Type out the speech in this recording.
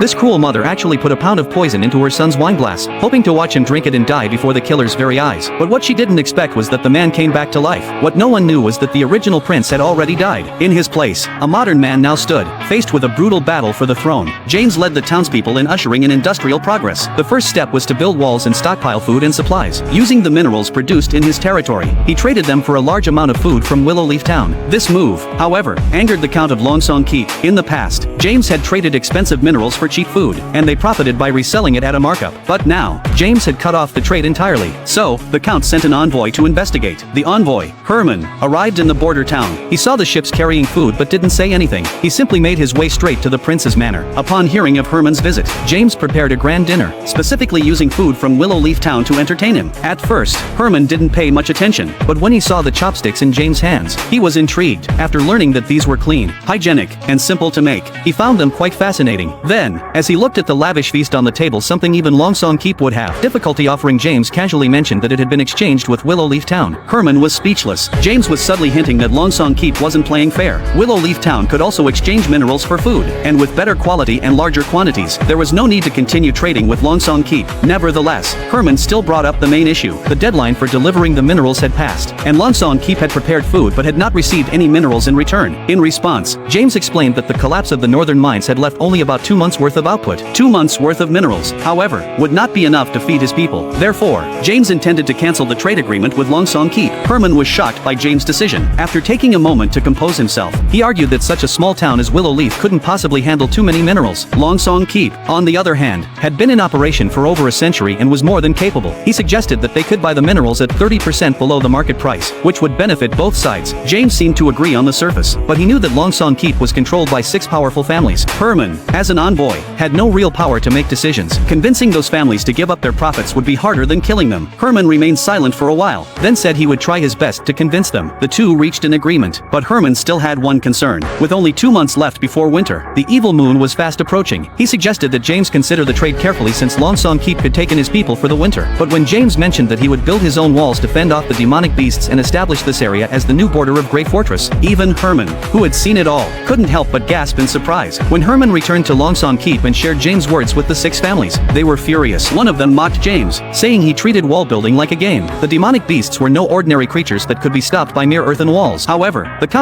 This cruel mother actually put a pound of poison into her son's wineglass, hoping to watch him drink it and die before the killer's very eyes. But what she didn't expect was that the man came back to life. What no one knew was that the original prince had already died. In his place, a modern man now stood, faced with a brutal battle for the throne. James led the townspeople in ushering in industrial progress. The first step was to build walls and stockpile food and supplies. Using the minerals produced in his territory, he traded them for a large amount of food from Willowleaf Town. This move, however, angered the Count of Longsong Keep. In the past, James had traded expensive minerals for cheap food, and they profited by reselling it at a markup. But now, James had cut off the trade entirely. So, the Count sent an envoy to investigate. The envoy, Herman, arrived in the border town. He saw the ships carrying food but didn't say anything. He simply made his way straight to the prince's manor. Upon hearing of Herman's visit, James prepared a grand dinner, specifically using food from Willowleaf Town to entertain him. At first, Herman didn't pay much attention, but when he saw the chopsticks in James' hands, he was intrigued. After learning that these were clean, hygienic, and simple to make, he found them quite fascinating. Then, as he looked at the lavish feast on the table, something even Longsong Keep would have difficulty offering, James casually mentioned that it had been exchanged with Willowleaf Town. Herman was speechless. James was subtly hinting that Longsong Keep wasn't playing fair. Willowleaf Town could also exchange minerals for food, and with better quality and larger quantities, there was no need to continue trading with Longsong Keep. Nevertheless, Herman still brought up the main issue. The deadline for delivering the minerals had passed, and Longsong Keep had prepared food but had not received any minerals in return. In response, James explained that the collapse of the northern mines had left only about 2 months worth of output. 2 months worth of minerals, however, would not be enough to feed his people. Therefore, James intended to cancel the trade agreement with Longsong Keep. Herman was shocked by James' decision. After taking a moment to compose himself, he argued that such a small town as Willowleaf couldn't possibly handle too many minerals. Longsong Keep, on the other hand, had been in operation for over a century and was more than capable. He suggested that they could buy the minerals at 30% below the market price, which would benefit both sides. James seemed to agree on the surface, but he knew that Longsong Keep was controlled by 6 powerful families. Herman, as an envoy, had no real power to make decisions. Convincing those families to give up their profits would be harder than killing them. Herman remained silent for a while, then said he would try his best to convince them. The two reached an agreement, but Herman still had one concern. With only 2 months left before winter, the evil moon was fast approaching. He suggested that James consider the trade carefully since Longsong Keep could take in his people for the winter. But when James mentioned that he would build his own walls to fend off the demonic beasts and establish this area as the new border of Great Fortress, even Herman, who had seen it all, couldn't help but gasp in surprise. When Herman returned to Longsong Keep and shared James' words with the 6 families, they were furious. One of them mocked James, saying he treated wall building like a game. The demonic beasts were no ordinary creatures that could be stopped by mere earthen walls. However, the Count